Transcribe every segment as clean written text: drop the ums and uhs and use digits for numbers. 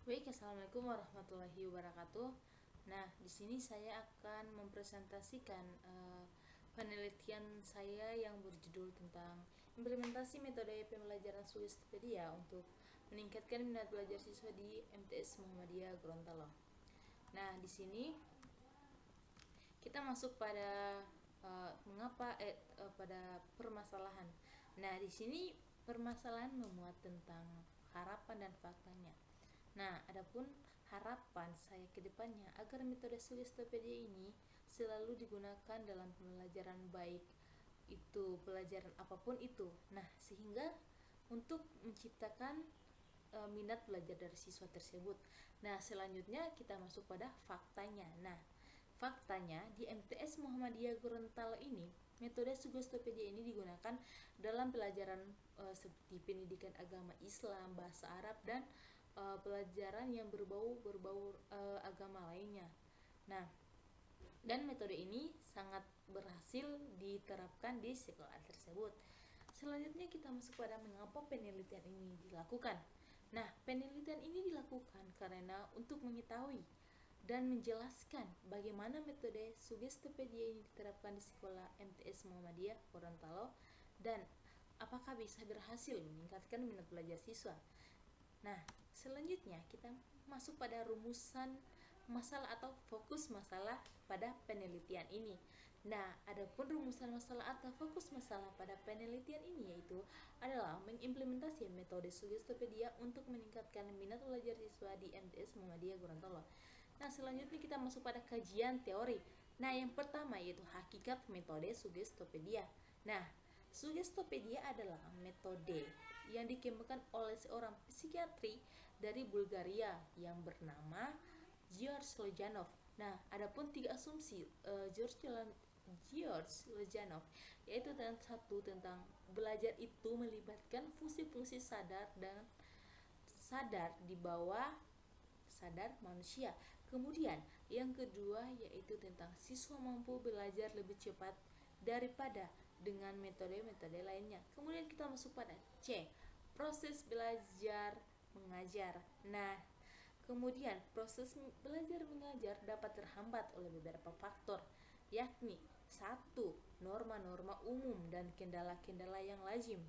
Baik, assalamualaikum warahmatullahi wabarakatuh. Nah, di sini saya akan mempresentasikan penelitian saya yang berjudul tentang implementasi metode pembelajaran Sulistopedia untuk meningkatkan minat belajar siswa di MTS Muhammadiyah Gorontalo. Nah, di sini kita masuk pada pada permasalahan. Nah, di sini permasalahan memuat tentang harapan dan faktanya. Nah, adapun harapan saya ke depannya agar metode Sulistopedia ini selalu digunakan dalam pembelajaran, baik itu pelajaran apapun itu. Nah, sehingga untuk menciptakan minat belajar dari siswa tersebut. Nah, selanjutnya kita masuk pada faktanya. Nah, faktanya di MTS Muhammadiyah Gorontalo ini, metode Sulistopedia ini digunakan dalam pelajaran seperti pendidikan agama Islam, bahasa Arab, dan pelajaran yang berbau agama lainnya. Nah, dan metode ini sangat berhasil diterapkan di sekolah tersebut. Selanjutnya kita masuk pada mengapa penelitian ini dilakukan. Nah, penelitian ini dilakukan karena untuk mengetahui dan menjelaskan bagaimana metode Sulistopedia ini diterapkan di sekolah MTS Muhammadiyah Gorontalo dan apakah bisa berhasil meningkatkan minat belajar siswa. Nah, selanjutnya kita masuk pada rumusan masalah atau fokus masalah pada penelitian ini. Nah, adapun rumusan masalah atau fokus masalah pada penelitian ini yaitu adalah mengimplementasi metode Sulistopedia untuk meningkatkan minat belajar siswa di MTS Muhammadiyah Gorontalo. Nah, selanjutnya kita masuk pada kajian teori. Nah, yang pertama yaitu hakikat metode Sulistopedia. Nah, Sulistopedia adalah metode yang dikembangkan oleh seorang psikiatri dari Bulgaria yang bernama George Lejanov. Nah, adapun tiga asumsi George Lejanov yaitu tentang belajar itu melibatkan fungsi-fungsi sadar dan sadar di bawah sadar manusia. Kemudian yang kedua yaitu tentang siswa mampu belajar lebih cepat daripada dengan metode-metode lainnya. Kemudian kita masuk pada C, proses belajar mengajar. Nah, kemudian proses belajar mengajar dapat terhambat oleh beberapa faktor, yakni satu, norma-norma umum dan kendala-kendala yang lazim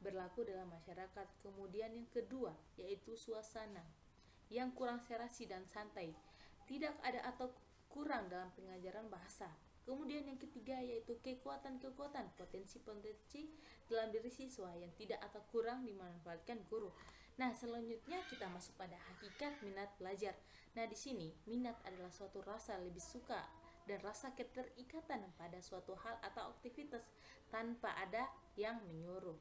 berlaku dalam masyarakat. Kemudian yang kedua yaitu suasana yang kurang serasi dan santai, tidak ada atau kurang dalam pengajaran bahasa. Kemudian yang ketiga yaitu kekuatan-kekuatan potensi-potensi dalam diri siswa yang tidak atau kurang dimanfaatkan guru. Nah, selanjutnya kita masuk pada hakikat minat belajar. Nah, di sini minat adalah suatu rasa lebih suka dan rasa keterikatan pada suatu hal atau aktivitas tanpa ada yang menyuruh.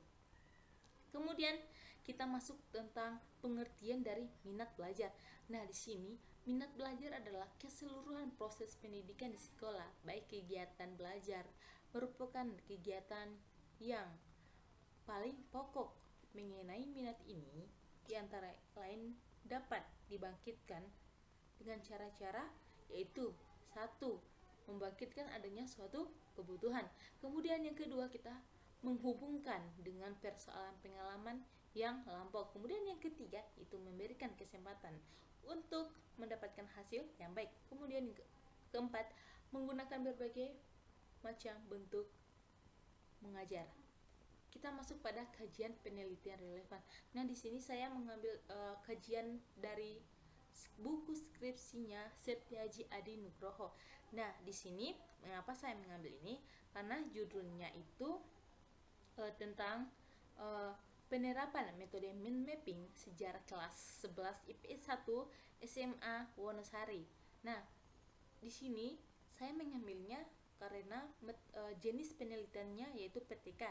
Kemudian kita masuk tentang pengertian dari minat belajar. Nah, di sini minat belajar adalah keseluruhan proses pendidikan di sekolah, baik kegiatan belajar merupakan kegiatan yang paling pokok. Mengenai minat ini, di antara lain dapat dibangkitkan dengan cara-cara yaitu satu, membangkitkan adanya suatu kebutuhan. Kemudian yang kedua kita menghubungkan dengan persoalan pengalaman yang lampau. Kemudian yang ketiga itu memberikan kesempatan untuk mendapatkan hasil yang baik. Kemudian yang keempat menggunakan berbagai macam bentuk mengajar. Kita masuk pada kajian penelitian relevan. Nah, di sini saya mengambil kajian dari buku skripsinya Setiaji Adi Nugroho. Nah, di sini mengapa saya mengambil ini? Karena judulnya itu tentang penerapan metode mind mapping sejarah kelas 11 IPS 1 SMA Wonosari. Nah, di sini saya mengambilnya karena jenis penelitiannya yaitu PTK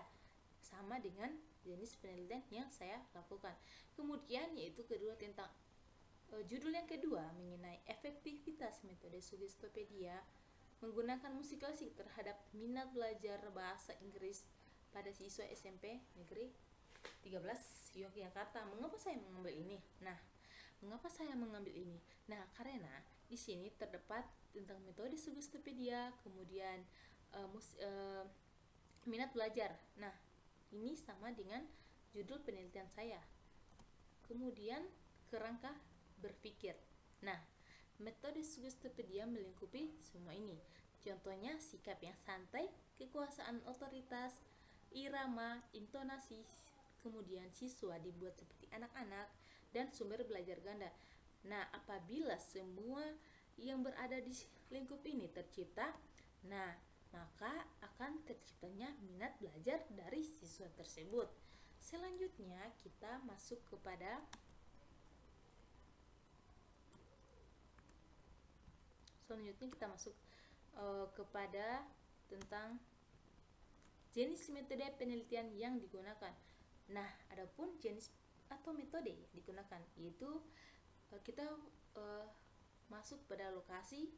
sama dengan jenis penelitian yang saya lakukan. Kemudian yaitu kedua tentang judul yang kedua mengenai efektivitas metode Sulistopedia menggunakan musik klasik terhadap minat belajar bahasa Inggris pada siswa SMP Negeri 13 Yogyakarta. Mengapa saya mengambil ini? Nah, karena di sini terdapat tentang metode Sulistopedia, kemudian minat belajar. Nah, ini sama dengan judul penelitian saya. Kemudian kerangka berpikir. Nah, metode Sugestopedia melingkupi semua ini. Contohnya sikap yang santai, kekuasaan otoritas, irama, intonasi, kemudian siswa dibuat seperti anak-anak, dan sumber belajar ganda. Nah, apabila semua yang berada di lingkup ini tercipta, nah, maka akan terciptanya minat belajar dari siswa tersebut. Selanjutnya kita masuk kepada kepada tentang jenis metode penelitian yang digunakan. Nah, adapun jenis atau metode yang digunakan yaitu kita masuk pada lokasinya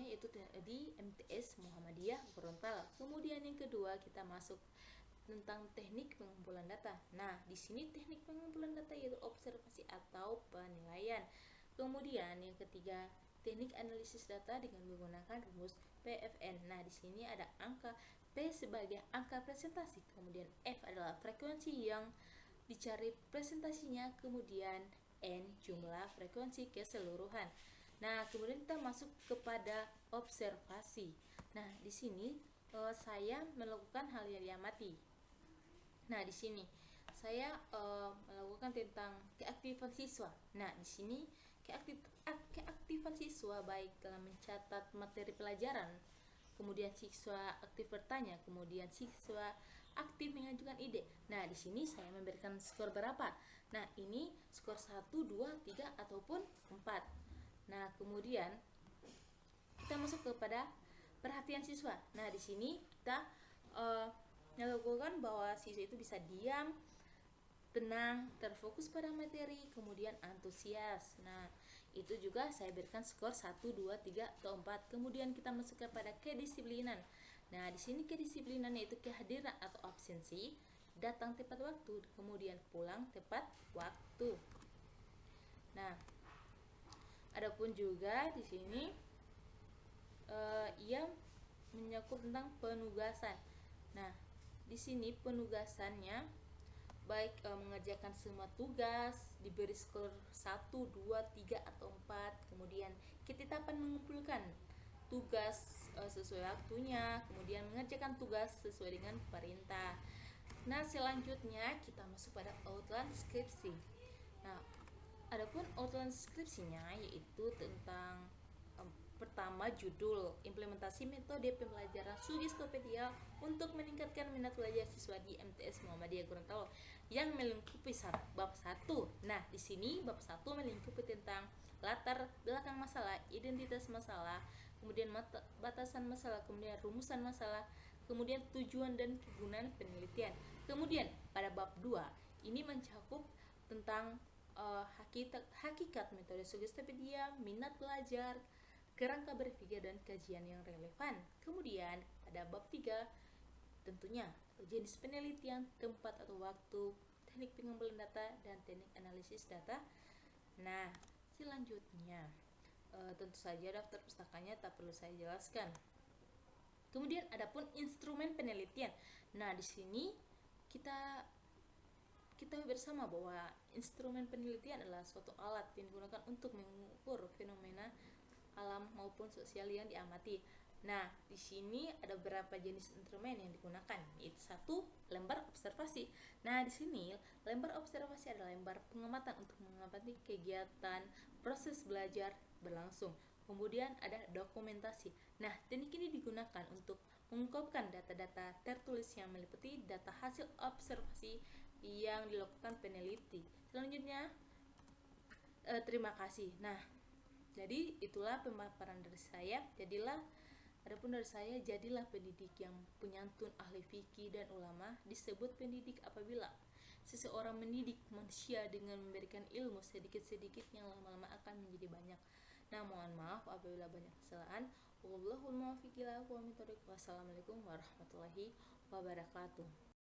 yaitu di MTS Muhammadiyah Gorontalo. Kemudian yang kedua kita masuk tentang teknik pengumpulan data. Nah, di sini teknik pengumpulan data yaitu observasi atau penilaian. Kemudian yang ketiga, teknik analisis data dengan menggunakan rumus PFN. Nah, di sini ada angka P sebagai angka presentasi, kemudian F adalah frekuensi yang dicari presentasinya, kemudian N jumlah frekuensi keseluruhan. Nah, kemudian kita masuk kepada observasi. Nah, di sini saya melakukan hal yang diamati. Nah, di sini saya melakukan tentang keaktifan siswa. Nah, di sini keaktifan siswa baik dalam mencatat materi pelajaran, kemudian siswa aktif bertanya, kemudian siswa aktif mengajukan ide. Nah, di sini saya memberikan skor berapa? Nah, ini skor 1, 2, 3 ataupun 4. Nah, kemudian kita masuk kepada perhatian siswa. Nah, di sini kita melakukan bahwa siswa itu bisa diam, tenang, terfokus pada materi, kemudian antusias. Nah, itu juga saya berikan skor 1, 2, 3, atau 4. Kemudian kita masuk kepada kedisiplinan. Nah, di sini kedisiplinan yaitu kehadiran atau absensi, datang tepat waktu, kemudian pulang tepat waktu. Nah, adapun juga di sini ia menyangkut tentang penugasan. Nah, di sini penugasannya baik mengerjakan semua tugas, diberi skor 1, 2, 3, atau 4. Kemudian ketetapan mengumpulkan tugas sesuai waktunya, kemudian mengerjakan tugas sesuai dengan perintah. Nah, selanjutnya kita masuk pada outline skripsi. Nah, adapun outline skripsinya yaitu tentang pertama, judul implementasi metode pembelajaran Sugestopedia untuk meningkatkan minat belajar siswa di MTS Muhammadiyah Gorontalo yang melingkupi bab 1. Nah, di sini bab 1 melingkupi tentang latar belakang masalah, identitas masalah, kemudian batasan masalah, kemudian rumusan masalah, kemudian tujuan dan kegunaan penelitian. Kemudian pada bab 2 ini mencakup tentang hakikat metode Sugestopedia, minat belajar, kerangka berpikir dan kajian yang relevan. Kemudian pada bab 3 tentunya jenis penelitian, tempat atau waktu, teknik pengumpulan data, dan teknik analisis data. Nah, selanjutnya tentu saja daftar pustakanya tak perlu saya jelaskan. Kemudian adapun instrumen penelitian. Nah, di sini kita bersama bahwa instrumen penelitian adalah suatu alat yang digunakan untuk mengukur fenomena alam maupun sosial yang diamati. Nah, di sini ada beberapa jenis instrumen yang digunakan, yaitu 1, lembar observasi. Nah, di sini lembar observasi adalah lembar pengamatan untuk mengamati kegiatan proses belajar berlangsung. Kemudian ada dokumentasi. Nah, teknik ini digunakan untuk mengungkapkan data-data tertulis yang meliputi data hasil observasi yang dilakukan peneliti. Selanjutnya, terima kasih. Nah, jadi itulah pemaparan dari saya. Jadilah pendidik yang penyantun, ahli fikih dan ulama. Disebut pendidik apabila seseorang mendidik manusia dengan memberikan ilmu sedikit-sedikit yang lama-lama akan menjadi banyak. Nah, mohon maaf apabila banyak kesalahan. Wallahul muwaffiq ila aqwamit thoriq. Wassalamualaikum warahmatullahi wabarakatuh.